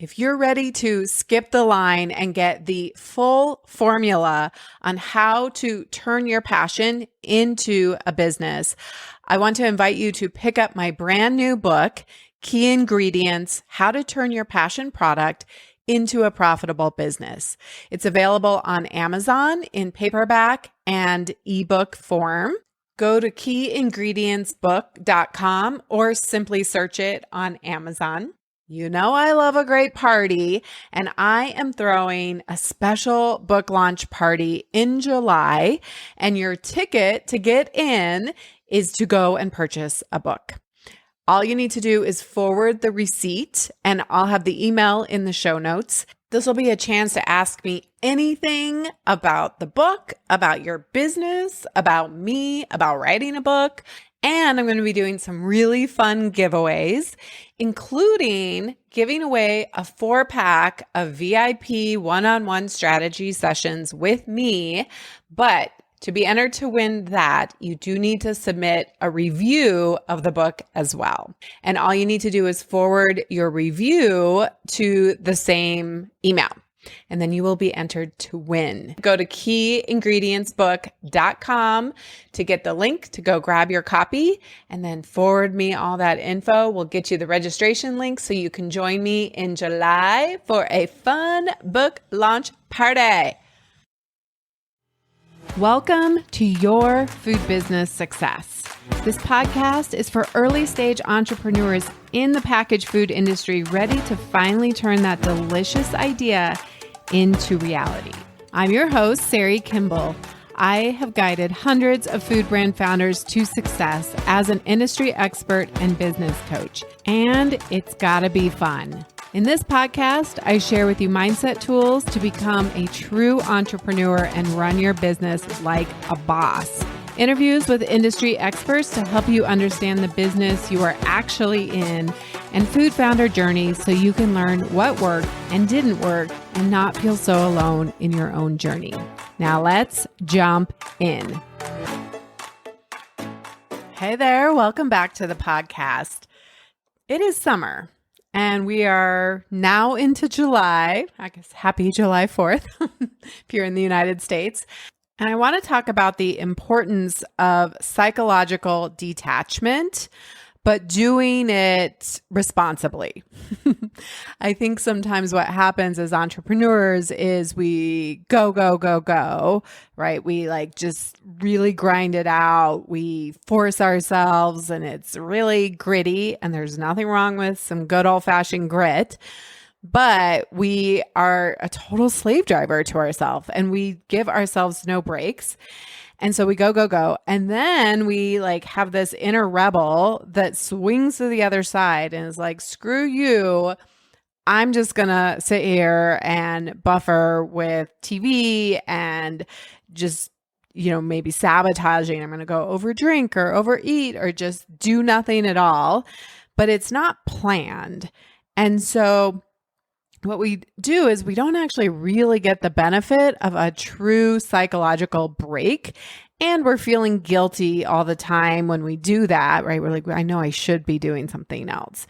If you're ready to skip the line and get the full formula on how to turn your passion into a business, I want to invite you to pick up my brand new book, Key Ingredients: How to Turn Your Passion Product into a Profitable Business. It's available on Amazon in paperback and ebook form. Go to keyingredientsbook.com or simply search it on Amazon. You know I love a great party, and I am throwing a special book launch party in July, and your ticket to get in is to go and purchase a book. All you need to do is forward the receipt, and I'll have the email in the show notes. This will be a chance to ask me anything about the book, about your business, about me, about writing a book. And I'm going to be doing some really fun giveaways, including giving away a 4-pack of VIP one-on-one strategy sessions with me. But to be entered to win that, you do need to submit a review of the book as well. And all you need to do is forward your review to the same email, and then you will be entered to win. Go to keyingredientsbook.com to get the link to go grab your copy, and then forward me all that info. We'll get you the registration link so you can join me in July for a fun book launch party. Welcome to Your Food Business Success. This podcast is for early stage entrepreneurs in the packaged food industry ready to finally turn that delicious idea into reality. I'm your host, Sari Kimbell. I have guided hundreds of food brand founders to success as an industry expert and business coach, and it's gotta be fun. In this podcast, I share with you mindset tools to become a true entrepreneur and run your business like a boss. Interviews with industry experts to help you understand the business you are actually in, and food founder journeys so you can learn what worked and didn't work and not feel so alone in your own journey. Now let's jump in. Hey there, welcome back to the podcast. It is summer. And we are now into July. I guess happy July 4th if you're in the United States. And I want to talk about the importance of psychological detachment, but doing it responsibly. I think sometimes what happens as entrepreneurs is we go, right? We just really grind it out. We force ourselves and it's really gritty, and there's nothing wrong with some good old-fashioned grit. But we are a total slave driver to ourselves, and we give ourselves no breaks. And so we go. And then we have this inner rebel that swings to the other side and is like, screw you. I'm just going to sit here and buffer with TV and just, maybe sabotaging. I'm going to go overdrink or overeat or just do nothing at all. But it's not planned. And so what we do is we don't actually really get the benefit of a true psychological break. And we're feeling guilty all the time when we do that, right? We're like, I know I should be doing something else.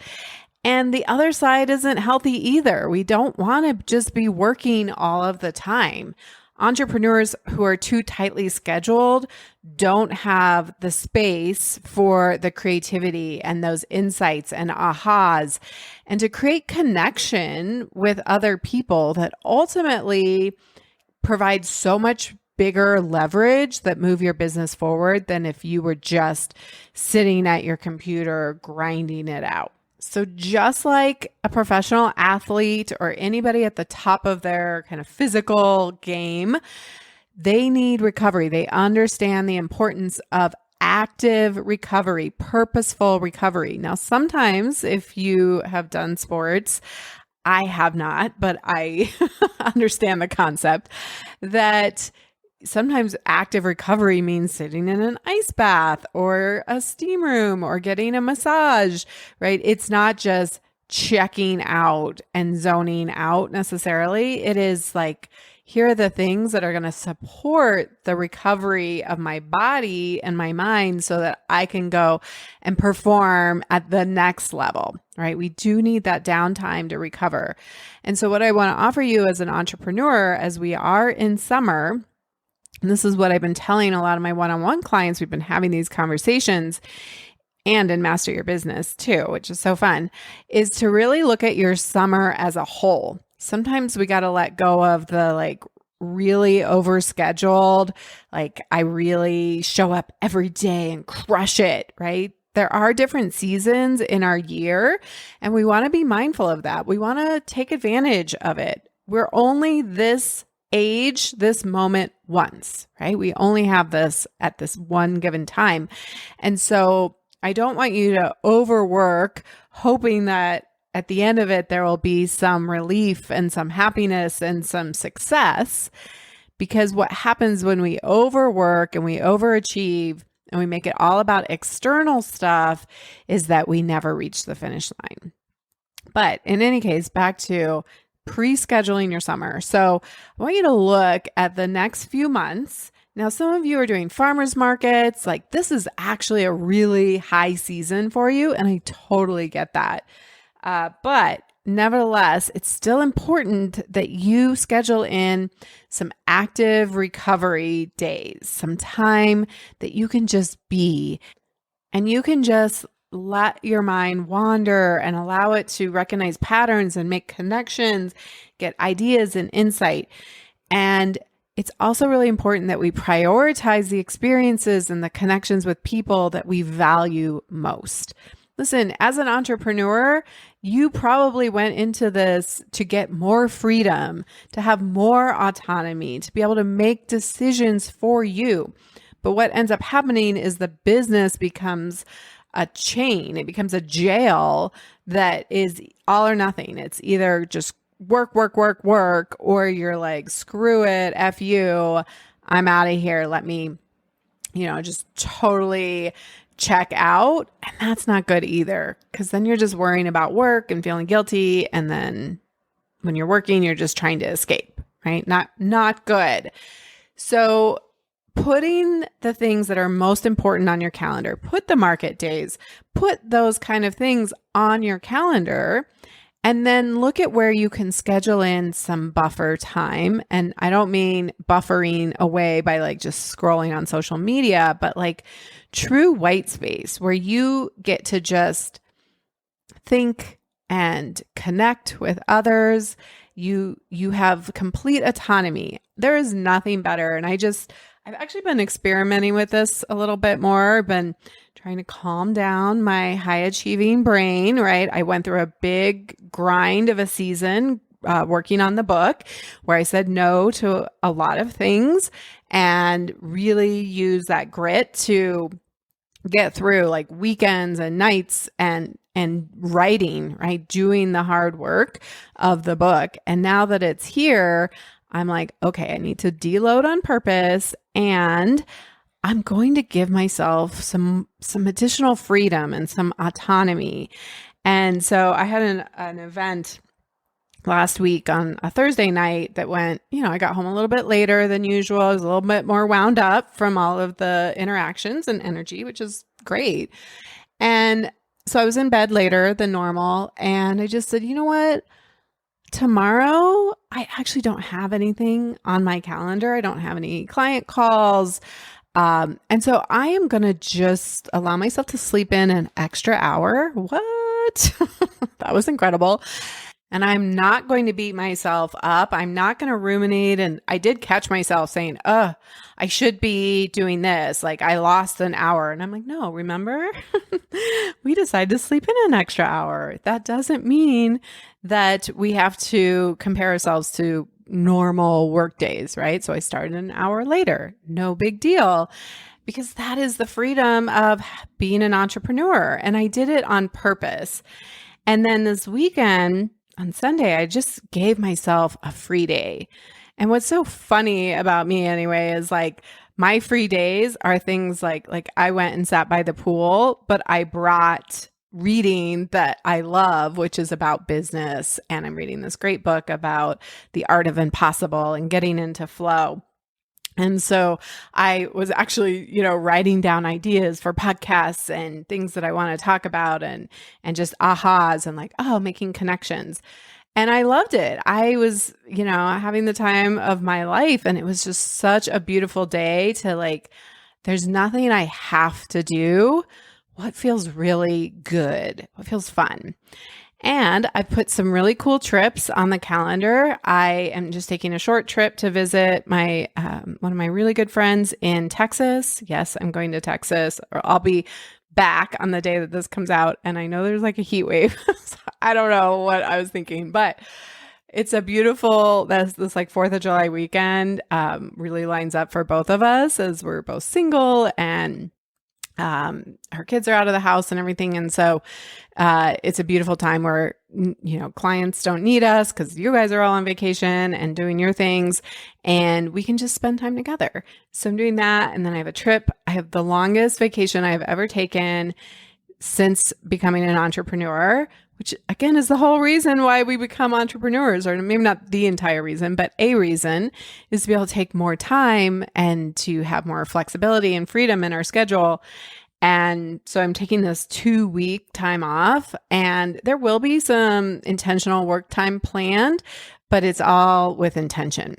And the other side isn't healthy either. We don't want to just be working all of the time. Entrepreneurs who are too tightly scheduled don't have the space for the creativity and those insights and ahas, and to create connection with other people that ultimately provide so much bigger leverage that move your business forward than if you were just sitting at your computer grinding it out. So just like a professional athlete or anybody at the top of their kind of physical game, they need recovery. They understand the importance of active recovery, purposeful recovery. Now, sometimes if you have done sports, I have not, but I understand the concept that sometimes active recovery means sitting in an ice bath or a steam room or getting a massage, right? It's not just checking out and zoning out necessarily. It is here are the things that are going to support the recovery of my body and my mind so that I can go and perform at the next level, right? We do need that downtime to recover. And so what I want to offer you as an entrepreneur, as we are in summer, and this is what I've been telling a lot of my one-on-one clients, we've been having these conversations, and in Master Your Business too, which is so fun, is to really look at your summer as a whole. Sometimes we got to let go of the really overscheduled, I really show up every day and crush it, right? There are different seasons in our year, and we want to be mindful of that. We want to take advantage of it. We're only this age, this moment once, right? We only have this at this one given time. And so I don't want you to overwork hoping that at the end of it, there will be some relief and some happiness and some success. Because what happens when we overwork and we overachieve and we make it all about external stuff is that we never reach the finish line. But in any case, back to pre-scheduling your summer. So I want you to look at the next few months. Now, some of you are doing farmers markets. This is actually a really high season for you, and I totally get that. But nevertheless, it's still important that you schedule in some active recovery days, some time that you can just be, and you can just let your mind wander and allow it to recognize patterns and make connections, get ideas and insight. And it's also really important that we prioritize the experiences and the connections with people that we value most. Listen, as an entrepreneur, you probably went into this to get more freedom, to have more autonomy, to be able to make decisions for you. But what ends up happening is the business becomes a chain. It becomes a jail that is all or nothing. It's either just work, work, work, work, or you're like, screw it, F you, I'm out of here. Let me, just totally check out. And that's not good either, because then you're just worrying about work and feeling guilty. And then when you're working, you're just trying to escape, right? Not good. So putting the things that are most important on your calendar, put the market days, put those kind of things on your calendar, and then look at where you can schedule in some buffer time. And I don't mean buffering away by just scrolling on social media, but true white space where you get to just think and connect with others. You have complete autonomy. There is nothing better. And I've actually been experimenting with this a little bit more, been trying to calm down my high achieving brain, right? I went through a big grind of a season working on the book where I said no to a lot of things and really use that grit to get through weekends and nights and writing, right? Doing the hard work of the book. And now that it's here, I'm like, okay, I need to deload on purpose, and I'm going to give myself some additional freedom and some autonomy. And so I had an event last week on a Thursday night that went, I got home a little bit later than usual. I was a little bit more wound up from all of the interactions and energy, which is great. And so I was in bed later than normal, and I just said, you know what? Tomorrow, I actually don't have anything on my calendar. I don't have any client calls. And so I am going to just allow myself to sleep in an extra hour. What? That was incredible. And I'm not going to beat myself up. I'm not going to ruminate. And I did catch myself saying, I should be doing this. I lost an hour. And I'm like, no, remember? We decided to sleep in an extra hour. That doesn't mean that we have to compare ourselves to normal work days, right? So I started an hour later. No big deal. Because that is the freedom of being an entrepreneur. And I did it on purpose. And then this weekend, on Sunday, I just gave myself a free day. And what's so funny about me anyway is my free days are things like I went and sat by the pool, but I brought reading that I love, which is about business. And I'm reading this great book about the art of impossible and getting into flow. And so I was actually, writing down ideas for podcasts and things that I want to talk about and just ahas and like, oh, making connections. And I loved it. I was, having the time of my life, and it was just such a beautiful day to like, there's nothing I have to do. What feels really good? What feels fun? And I put some really cool trips on the calendar. I am just taking a short trip to visit my one of my really good friends in Texas. Yes, I'm going to Texas, or I'll be back on the day that this comes out. And I know there's like a heat wave. So I don't know what I was thinking, but it's a beautiful, this like 4th of July weekend really lines up for both of us as we're both single and her kids are out of the house and everything. And so it's a beautiful time where, clients don't need us because you guys are all on vacation and doing your things, and we can just spend time together. So I'm doing that. And then I have a trip. I have the longest vacation I have ever taken since becoming an entrepreneur, which again is the whole reason why we become entrepreneurs, or maybe not the entire reason, but a reason is to be able to take more time and to have more flexibility and freedom in our schedule. And so I'm taking this 2-week time off, and there will be some intentional work time planned, but it's all with intention.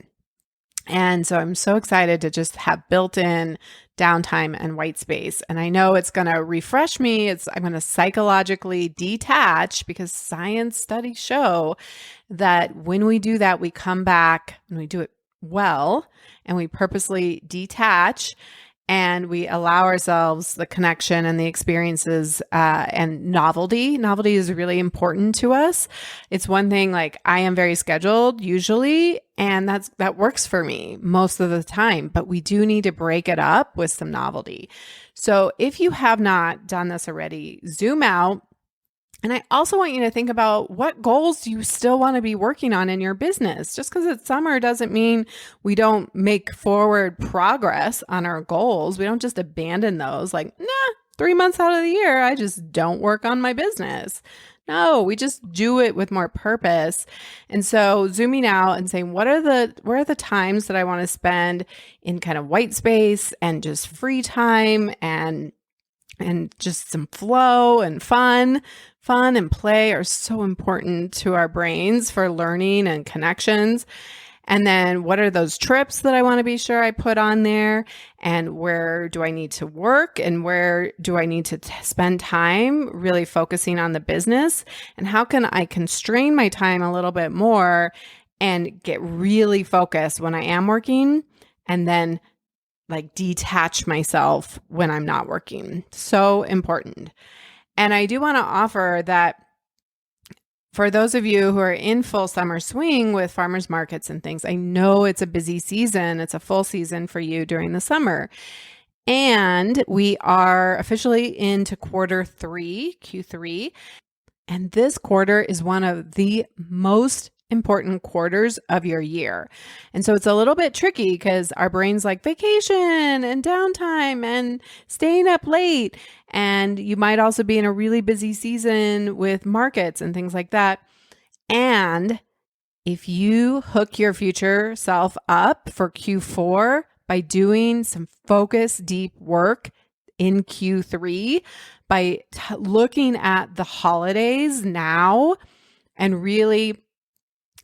And so I'm so excited to just have built-in downtime and white space. And I know it's going to refresh me. I'm going to psychologically detach, because science studies show that when we do that, we come back and we do it well, and we purposely detach, and we allow ourselves the connection and the experiences and novelty. Novelty is really important to us. It's one thing, like I am very scheduled usually, and that works for me most of the time, but we do need to break it up with some novelty. So if you have not done this already, zoom out. And I also want you to think about, what goals do you still want to be working on in your business? Just because it's summer doesn't mean we don't make forward progress on our goals. We don't just abandon those like, 3 months out of the year, I just don't work on my business. No, we just do it with more purpose. And so zooming out and saying, where are the times that I want to spend in kind of white space and just free time and just some flow and fun and play are so important to our brains for learning and connections. And then what are those trips that I want to be sure I put on there? And where do I need to work? And where do I need to spend time really focusing on the business? And how can I constrain my time a little bit more and get really focused when I am working, and then like detach myself when I'm not working? So important. And I do want to offer that for those of you who are in full summer swing with farmers markets and things, I know it's a busy season. It's a full season for you during the summer. And we are officially into Q3. And this quarter is one of the most important quarters of your year. And so it's a little bit tricky because our brain's like vacation and downtime and staying up late. And you might also be in a really busy season with markets and things like that. And if you hook your future self up for Q4 by doing some focused, deep work in Q3, by looking at the holidays now and really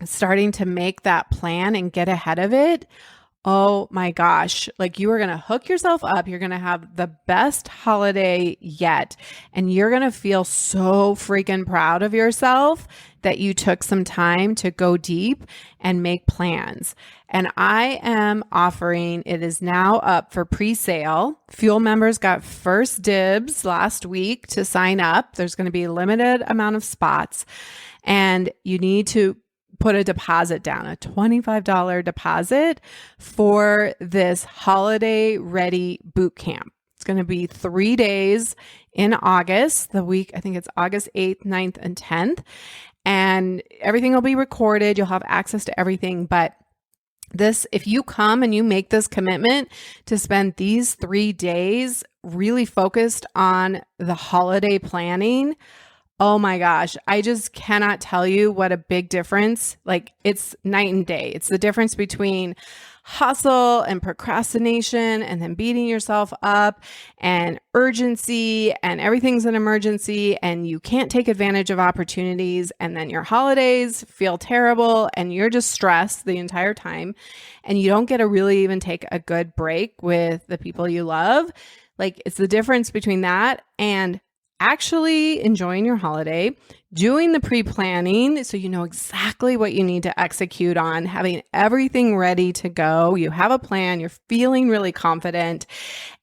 starting to make that plan and get ahead of it, oh my gosh, like you are going to hook yourself up. You're going to have the best holiday yet. And you're going to feel so freaking proud of yourself that you took some time to go deep and make plans. And I am offering, it is now up for pre-sale. Fuel members got first dibs last week to sign up. There's going to be a limited amount of spots, and you need to put a deposit down, a $25 deposit for this holiday ready boot camp. It's going to be 3 days in August, the week, I think it's August 8th, 9th, and 10th. And everything will be recorded. You'll have access to everything. But this, if you come and you make this commitment to spend these 3 days really focused on the holiday planning, Oh my gosh, I just cannot tell you what a big difference. Like it's night and day. It's the difference between hustle and procrastination and then beating yourself up and urgency and everything's an emergency and you can't take advantage of opportunities and then your holidays feel terrible and you're just stressed the entire time and you don't get to really even take a good break with the people you love. Like it's the difference between that and actually enjoying your holiday, doing the pre-planning so you know exactly what you need to execute on, having everything ready to go. You have a plan, you're feeling really confident,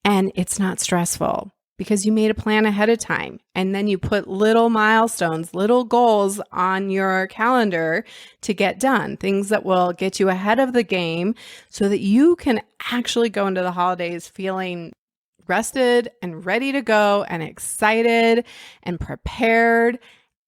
and it's not stressful because you made a plan ahead of time. And then you put little milestones, little goals on your calendar to get done, things that will get you ahead of the game so that you can actually go into the holidays feeling rested and ready to go and excited and prepared.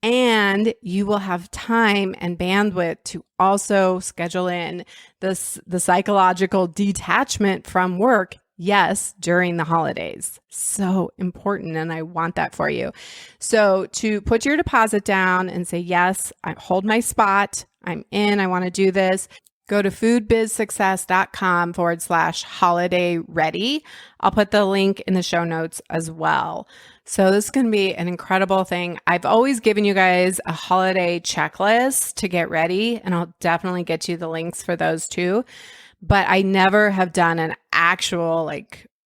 And you will have time and bandwidth to also schedule in the psychological detachment from work. Yes, during the holidays. So important. And I want that for you. So to put your deposit down and say, yes, I hold my spot. I'm in. I want to do this. Go to foodbizsuccess.com/holiday ready. I'll put the link in the show notes as well. So this can be an incredible thing. I've always given you guys a holiday checklist to get ready, and I'll definitely get you the links for those too. But I never have done an actual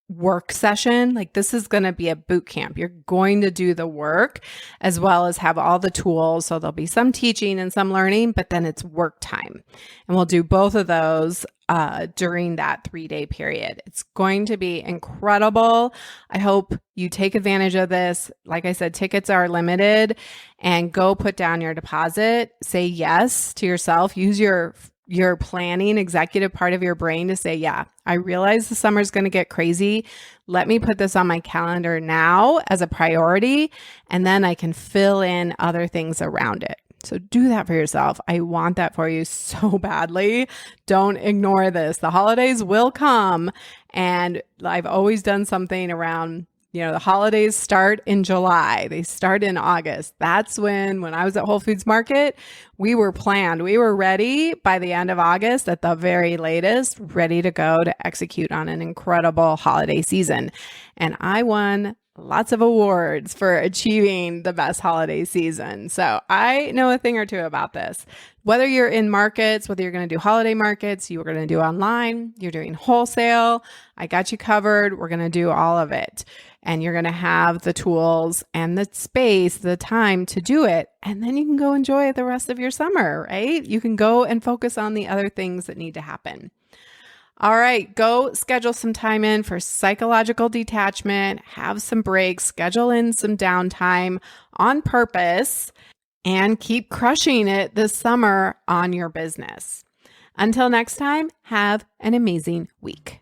work session. Like this is going to be a boot camp. You're going to do the work as well as have all the tools. So there'll be some teaching and some learning, but then it's work time. And we'll do both of those during that 3-day period. It's going to be incredible. I hope you take advantage of this. Like I said, tickets are limited and go put down your deposit. Say yes to yourself. Use your planning executive part of your brain to say, yeah, I realize the summer's going to get crazy. Let me put this on my calendar now as a priority, and then I can fill in other things around it. So do that for yourself. I want that for you so badly. Don't ignore this. The holidays will come, and I've always done something around the holidays start in July. They start in August. That's when I was at Whole Foods Market, we were planned. We were ready by the end of August at the very latest, ready to go to execute on an incredible holiday season. And I won lots of awards for achieving the best holiday season. So I know a thing or two about this. Whether you're in markets, whether you're going to do holiday markets, you're going to do online, you're doing wholesale, I got you covered. We're going to do all of it. And you're going to have the tools and the space, the time to do it. And then you can go enjoy the rest of your summer, right? You can go and focus on the other things that need to happen. All right, go schedule some time in for psychological detachment, have some breaks, schedule in some downtime on purpose, and keep crushing it this summer on your business. Until next time, have an amazing week.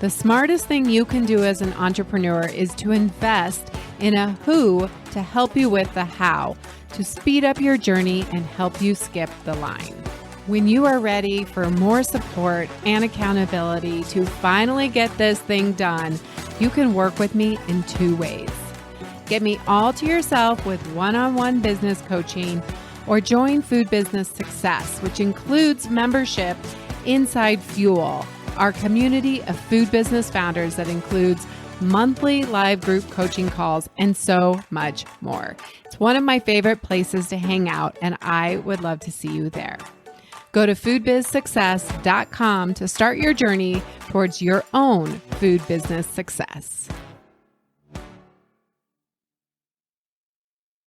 The smartest thing you can do as an entrepreneur is to invest in a who to help you with the how, to speed up your journey and help you skip the line. When you are ready for more support and accountability to finally get this thing done, you can work with me in 2 ways. Get me all to yourself with one-on-one business coaching, or join Food Business Success, which includes membership inside Fuel, our community of food business founders that includes monthly live group coaching calls and so much more. It's one of my favorite places to hang out, and I would love to see you there. Go to foodbizsuccess.com to start your journey towards your own food business success.